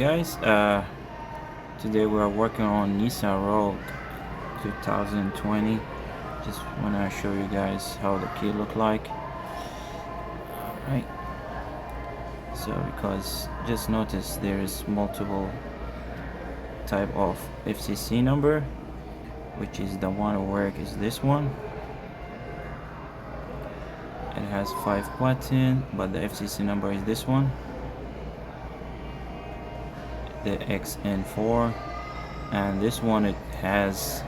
Guys, today we are working on Nissan Rogue 2020. Just want to show you guys how the key look like. Alright, so because just notice there is multiple type of FCC number, which is the one to work is this one. It has 5 buttons, but the FCC number is this one, the XN4, and this one it has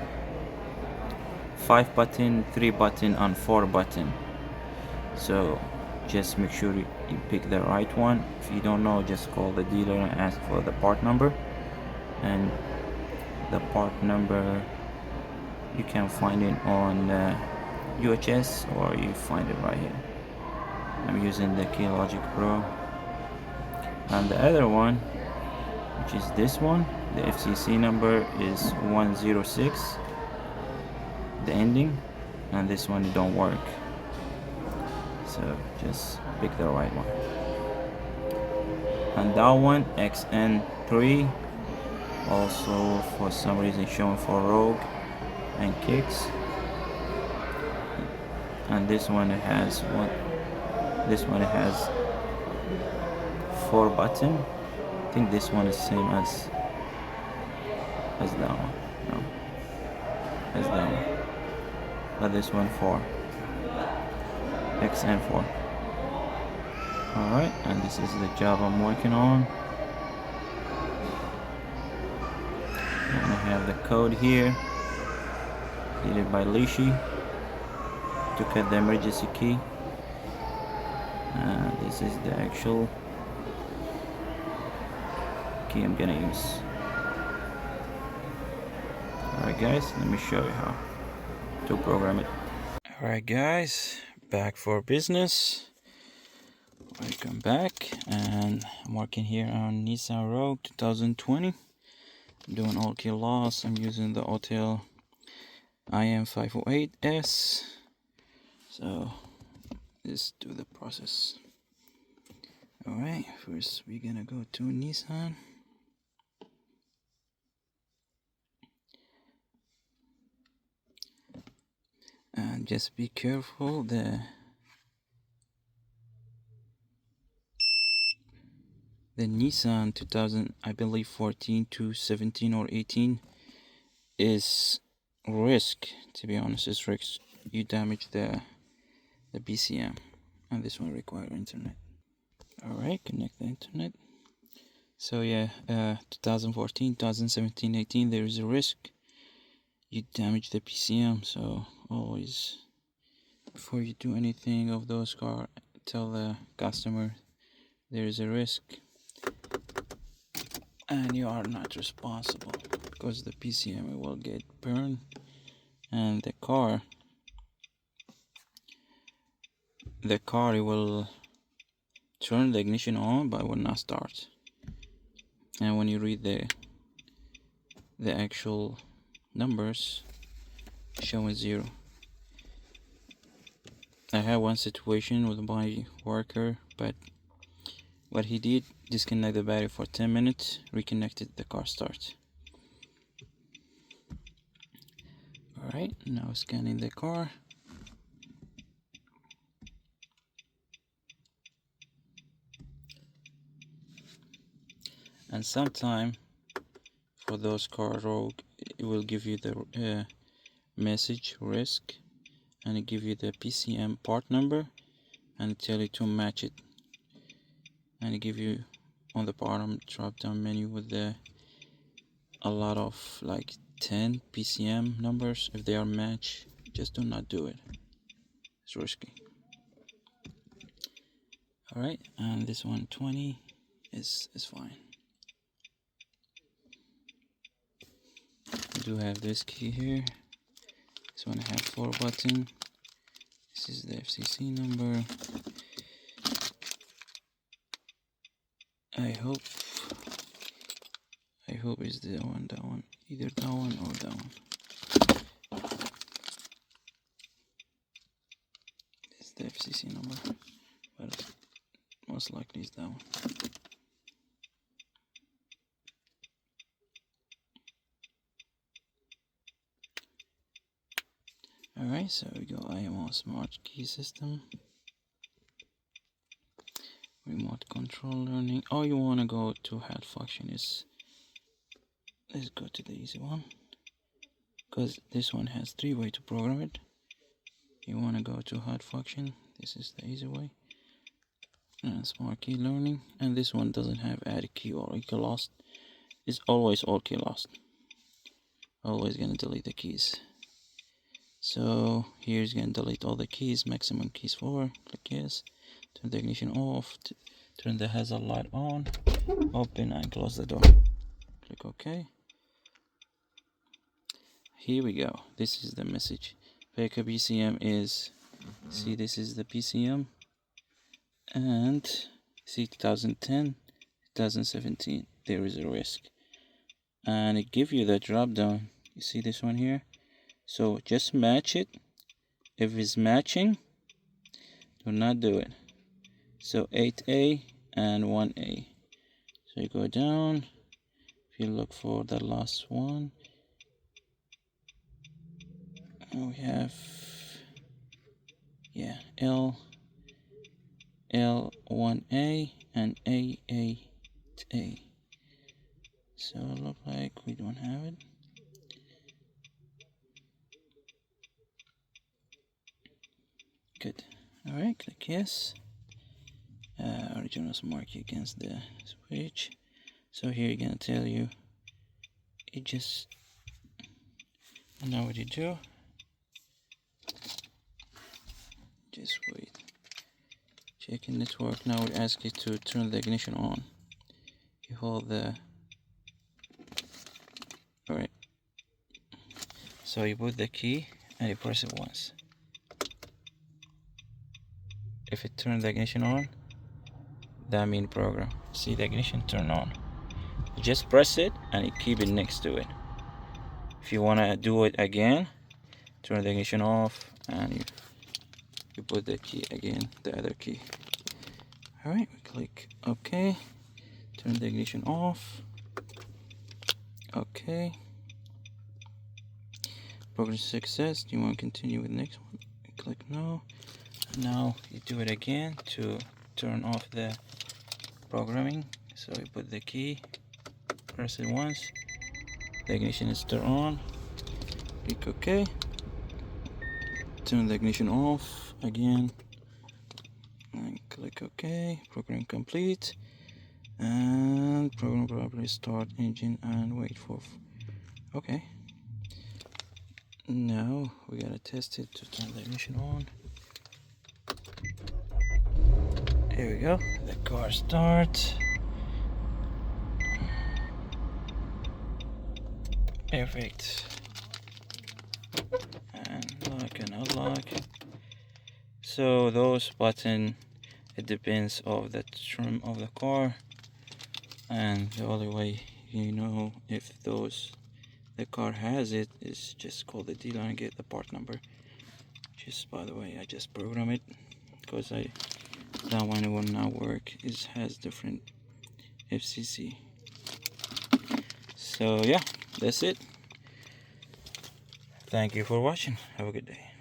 5 button, 3 button, and 4 button. So just make sure you pick the right one. If you don't know, just call the dealer and ask for the part number, and the part number you can find it on UHS, or you find it right here. I'm using the Key Logic Pro. And the other one, which is this one, the FCC number is 106, the ending, and this one don't work. So just pick the right one. And that one, XN3, also for some reason showing for Rogue and Kicks. And this one it has one. This one it has 4 button. I think this one is same as that one. No, as that one. But this one 4. XN4. Alright, and this is the job I'm working on. And I have the code here, created by Lishi, to cut the emergency key. And this is the actual key I'm gonna use. Alright guys, let me show you how to program it. Alright guys, back for business. Welcome back, and I'm working here on Nissan Rogue 2020. I'm doing all key loss. I'm using the Autel IM508S. So let's do the process. Alright, first we're gonna go to Nissan. And just be careful, the Nissan 2000, I believe 14 to 17 or 18 is risk. To be honest, it's risk. You damage the PCM, and this one require internet. Alright, connect the internet. So yeah, 2014, 2017, 18, there is a risk you damage the PCM. So always, before you do anything of those cars, tell the customer there is a risk and you are not responsible, because the PCM will get burned, and the car will turn the ignition on but will not start. And when you read the actual numbers, showing 0. I had one situation with my worker, but what he did, disconnect the battery for 10 minutes, reconnected, the car starts. Alright, now scanning the car. And sometime for those car Rogue, it will give you the message risk, and it give you the PCM part number, and tell you to match it, and it give you on the bottom drop down menu with a lot of like 10 PCM numbers. If they are matched, just do not do it, it's risky. Alright, and this one 20 is fine. I do have this key here. This one I have 4 button. This is the FCC number. I hope it's that one, either that one or that one. This is the FCC number, but most likely it's that one. Alright, so we go IMO smart key system, remote control learning. Oh, you want to go to head function is, let's go to the easy one, because this one has 3 ways to program it. You want to go to head function, this is the easy way, and smart key learning. And this one doesn't have add key or key lost, it's always all key lost, always gonna delete the keys. So here's gonna delete all the keys, maximum keys 4, click yes, turn the ignition off, turn the hazard light on, open and close the door, click OK. Here we go, this is the message. Pekka PCM is, see, this is the PCM, and see 2010, 2017, there is a risk, and it gives you the drop down. You see this one here, so just match it. If it's matching, do not do it. So 8A and 1A, so you go down, if you look for the last one, and we have, yeah, L1A and A8A. So it looks like we don't have it. Good. Alright, click yes. Original smart key against the switch. So here you're gonna tell you, it just, now what you do, just wait. Checking network. Now it asks you to turn the ignition on. You hold the, alright. So you put the key and you press it once. If it turns the ignition on, that means program. See the ignition turn on. You just press it and you keep it next to it. If you want to do it again, turn the ignition off and you put the key again, the other key. Alright, we click OK, turn the ignition off, OK, program success. Do you want to continue with the next one? Click no. Now you do it again to turn off the programming. So you put the key, press it once, the ignition is turned on, click OK, turn the ignition off again, and click OK, program complete, and program properly start engine and wait for, okay. Now we gotta test it to turn the ignition on. Here we go, the car starts. Perfect. And lock and unlock. So those buttons, it depends of the trim of the car, and the only way you know if the car has it is just call the dealer and get the part number. Just by the way, I just program it because that one will not work. It has different FCC. So yeah, that's it. Thank you for watching. Have a good day.